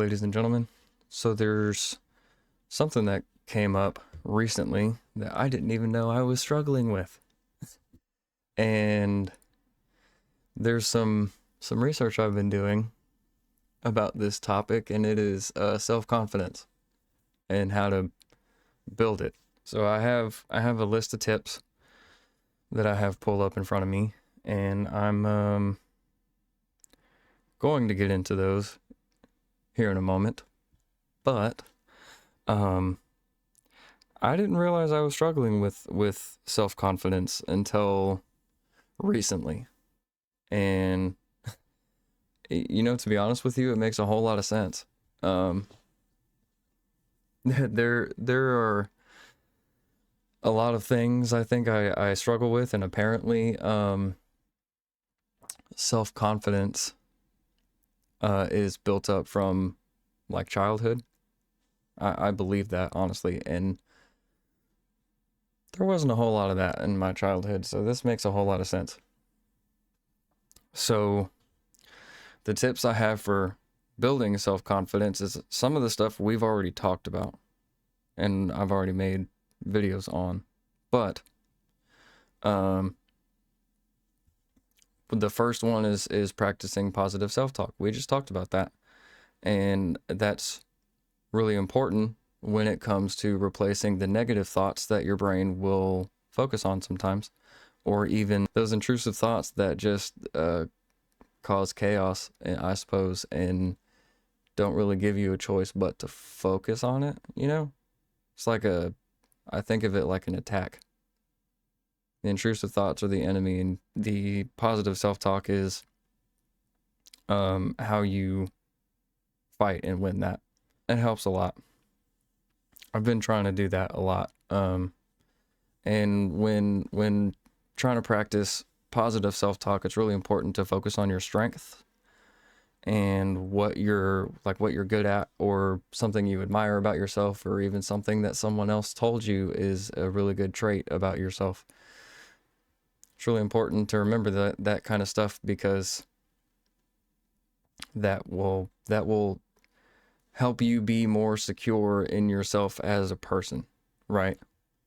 ladies and gentlemen. So there's something that came up recently that I didn't even know I was struggling with. And there's some research I've been doing about this topic, and it is self-confidence and how to build it. So I have a list of tips that I have pulled up in front of me, and I'm going to get into those here in a moment. But I didn't realize I was struggling with self-confidence until recently. And to be honest with you, it makes a whole lot of sense. Um there are a lot of things I think I struggle with, and apparently self-confidence is built up from like childhood. I believe that, honestly, and there wasn't a whole lot of that in my childhood, so this makes a whole lot of sense. So the tips I have for building self-confidence is some of the stuff we've already talked about and I've already made videos on. But the first one is practicing positive self-talk. We just talked about that. And that's really important when it comes to replacing the negative thoughts that your brain will focus on sometimes, or even those intrusive thoughts that just cause chaos, I suppose, and don't really give you a choice but to focus on it. It's like I think of it like an attack. The intrusive thoughts are the enemy, and the positive self-talk is how you fight and win that. It helps a lot. I've been trying to do that a lot. And when trying to practice positive self-talk, it's really important to focus on your strengths and what you're good at, or something you admire about yourself, or even something that someone else told you is a really good trait about yourself. It's really important to remember that kind of stuff, because that will help you be more secure in yourself as a person, right?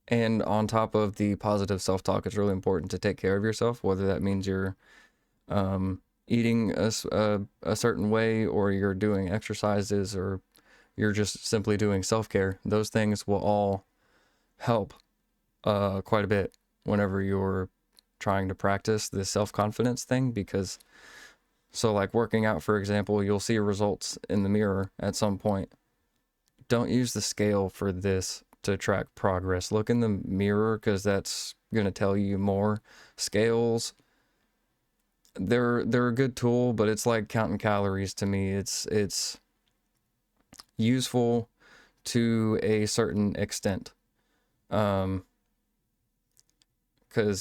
And on top of the positive self-talk, it's really important to take care of yourself, whether that means you're eating a certain way, or you're doing exercises, or you're just simply doing self-care. Those things will all help quite a bit whenever you're trying to practice this self-confidence thing, because like working out, for example, you'll see results in the mirror at some point. Don't use the scale for this to track progress. Look in the mirror, because that's going to tell you more. Scales, they're a good tool, but it's like counting calories to me. It's useful to a certain extent, because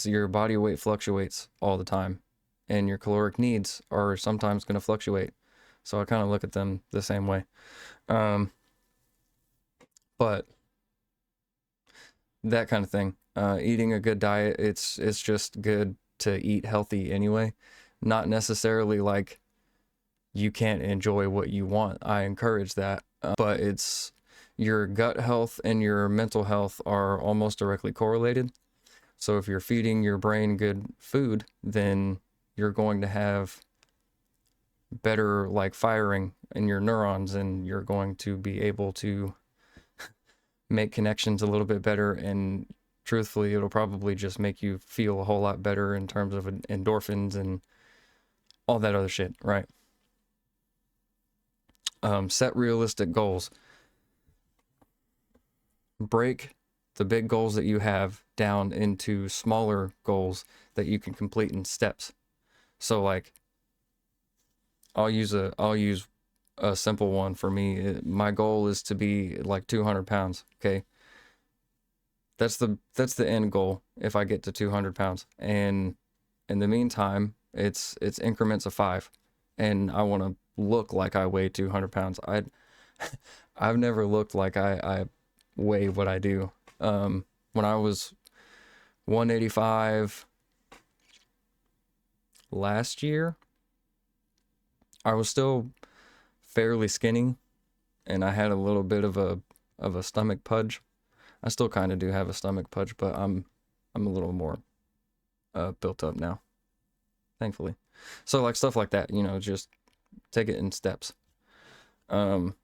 your body weight fluctuates all the time, and your caloric needs are sometimes going to fluctuate. So I kind of look at them the same way. But that kind of thing, eating a good diet, it's just good to eat healthy anyway. Not necessarily like you can't enjoy what you want. I encourage that. But it's your gut health and your mental health are almost directly correlated. So if you're feeding your brain good food, then you're going to have better like firing in your neurons, and you're going to be able to make connections a little bit better, and truthfully, it'll probably just make you feel a whole lot better in terms of endorphins and all that other shit, right? Set realistic goals. Break the big goals that you have down into smaller goals that you can complete in steps. So like, I'll use a simple one for me. My goal is to be like 200 pounds. Okay. That's the end goal if I get to 200 pounds. And in the meantime, it's increments of 5. And I want to look like I weigh 200 pounds. I've never looked like I weigh what I do. When I was 185 last year, I was still fairly skinny, and I had a little bit of a stomach pudge. I still kind of do have a stomach pudge, but I'm a little more built up now, thankfully. So like stuff like that, just take it in steps. Um,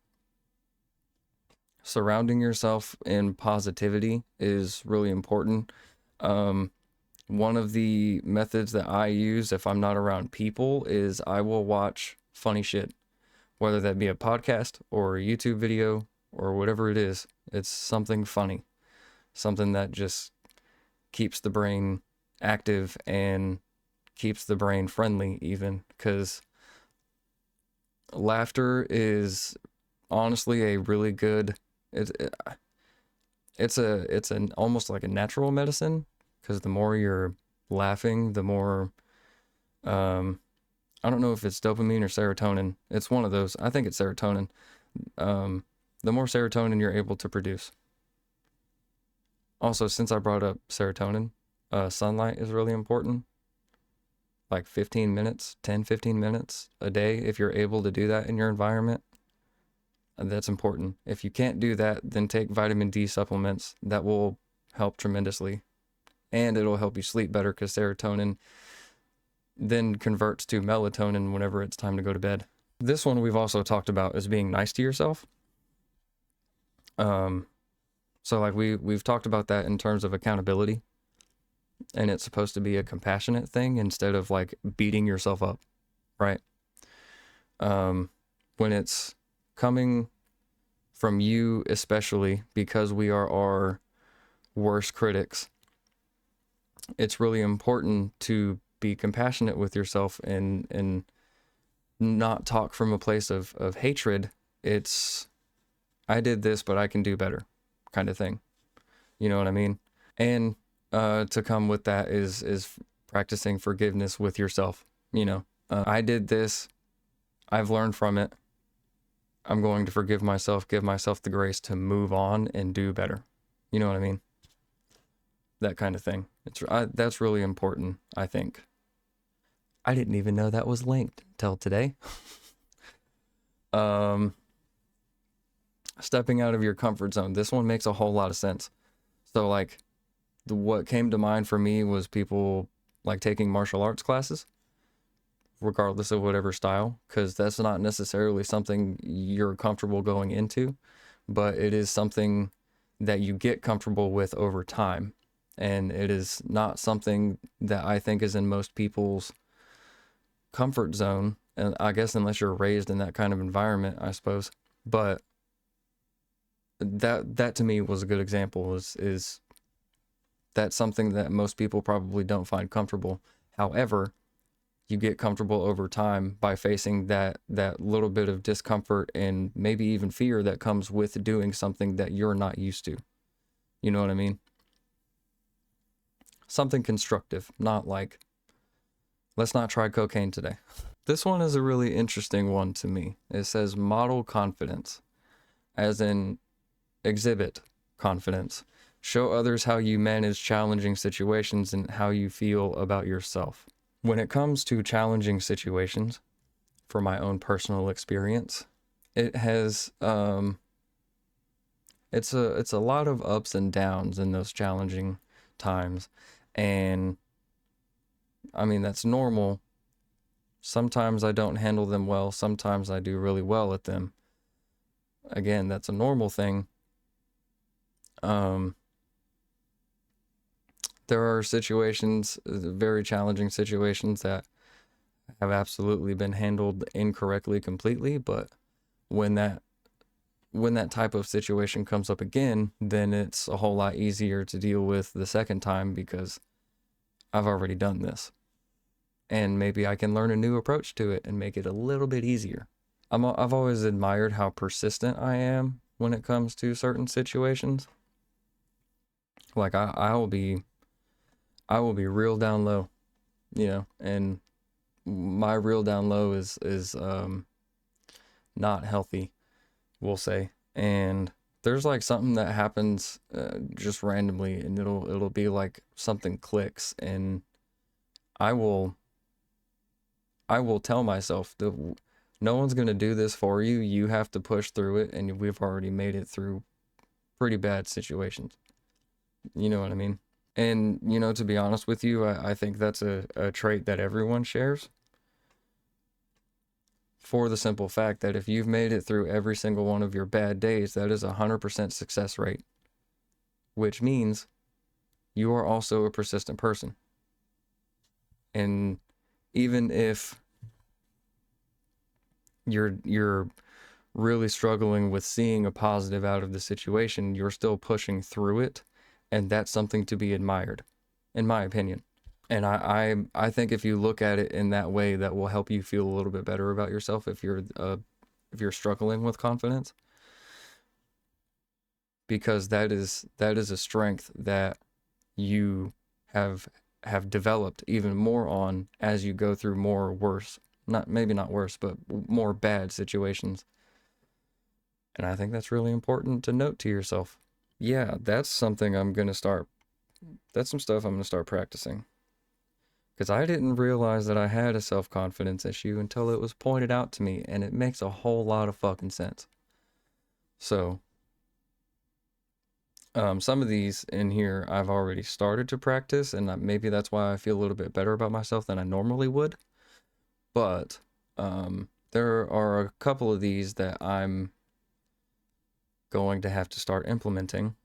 Surrounding yourself in positivity is really important. One of the methods that I use if I'm not around people is I will watch funny shit, whether that be a podcast or a YouTube video or whatever it is. It's something funny, something that just keeps the brain active and keeps the brain friendly, even, because laughter is honestly a really good, it's an almost like a natural medicine, because the more you're laughing, the more I don't know if it's dopamine or serotonin. It's one of those. I think it's serotonin. The more serotonin you're able to produce. Also, since I brought up serotonin, sunlight is really important. Like 15 minutes, 10-15 minutes a day, if you're able to do that in your environment, that's important. If you can't do that, then take vitamin D supplements. That will help tremendously. And it'll help you sleep better, because serotonin then converts to melatonin whenever it's time to go to bed. This one we've also talked about is being nice to yourself. So like we've talked about that in terms of accountability, and it's supposed to be a compassionate thing instead of like beating yourself up, right? When it's coming from you, especially because we are our worst critics, it's really important to be compassionate with yourself and not talk from a place of hatred. It's, I did this, but I can do better kind of thing. You know what I mean? And to come with that is practicing forgiveness with yourself. I did this. I've learned from it. I'm going to forgive myself, give myself the grace to move on and do better. You know what I mean? That kind of thing. That's really important, I think. I didn't even know that was linked till today. Stepping out of your comfort zone. This one makes a whole lot of sense. So like what came to mind for me was people like taking martial arts classes, regardless of whatever style, because that's not necessarily something you're comfortable going into, but it is something that you get comfortable with over time. And it is not something that I think is in most people's comfort zone. And I guess unless you're raised in that kind of environment, I suppose. But that to me was a good example, is that's something that most people probably don't find comfortable. However, you get comfortable over time by facing that little bit of discomfort and maybe even fear that comes with doing something that you're not used to. You know what I mean? Something constructive, not like, let's not try cocaine today. This one is a really interesting one to me. It says model confidence, as in exhibit confidence. Show others how you manage challenging situations and how you feel about yourself. When it comes to challenging situations, for my own personal experience, it has it's a lot of ups and downs in those challenging times. And I mean, that's normal. Sometimes I don't handle them well, sometimes I do really well at them. Again, that's a normal thing. There are situations, very challenging situations, that have absolutely been handled incorrectly completely, but when that type of situation comes up again, then it's a whole lot easier to deal with the second time, because I've already done this. And maybe I can learn a new approach to it and make it a little bit easier. I've always admired how persistent I am when it comes to certain situations. Like I will be real down low, and my real down low is not healthy, we'll say. And there's like something that happens just randomly, and it'll be like something clicks, and I will tell myself that No one's going to do this for you. You have to push through it, and we've already made it through pretty bad situations. You know what I mean? And, you know, to be honest with you, I think that's a trait that everyone shares. For the simple fact that if you've made it through every single one of your bad days, that is a 100% success rate, which means you are also a persistent person. And even if you're really struggling with seeing a positive out of the situation, you're still pushing through it, and that's something to be admired, in my opinion. And I think if you look at it in that way, that will help you feel a little bit better about yourself if you're struggling with confidence, because that is a strength that you have developed even more on as you go through more worse, maybe not worse, but more bad situations. And I think that's really important to note to yourself. Yeah, that's something that's some stuff I'm going to start practicing. Because I didn't realize that I had a self-confidence issue until it was pointed out to me, and it makes a whole lot of fucking sense. So, some of these in here I've already started to practice, and maybe that's why I feel a little bit better about myself than I normally would. But there are a couple of these that I'm going to have to start implementing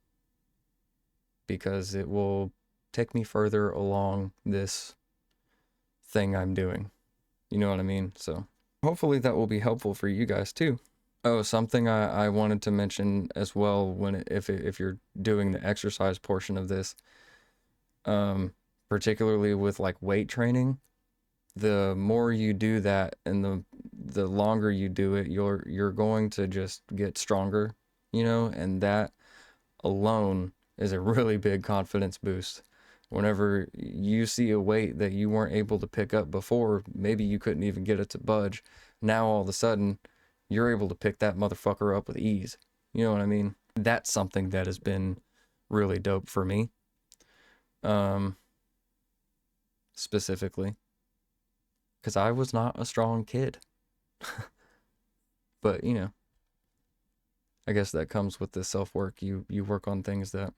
because it will take me further along this thing I'm doing. You know what I mean? So hopefully that will be helpful for you guys too. Oh, something I wanted to mention as well if you're doing the exercise portion of this, particularly with like weight training, the more you do that and the longer you do it, you're going to just get stronger, you know, and that alone is a really big confidence boost. Whenever you see a weight that you weren't able to pick up before, maybe you couldn't even get it to budge. Now all of a sudden, you're able to pick that motherfucker up with ease. You know what I mean? That's something that has been really dope for me. Specifically, because I was not a strong kid. But, you know, I guess that comes with the self-work. You work on things that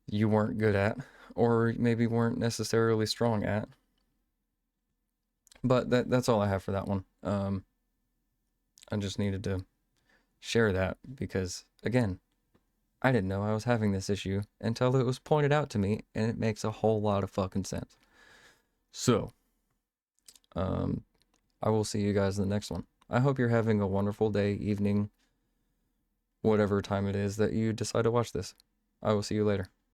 you weren't good at, or maybe weren't necessarily strong at. But that's all I have for that one. I just needed to share that because, again, I didn't know I was having this issue until it was pointed out to me, and it makes a whole lot of fucking sense. So, I will see you guys in the next one. I hope you're having a wonderful day, evening, whatever time it is that you decide to watch this. I will see you later.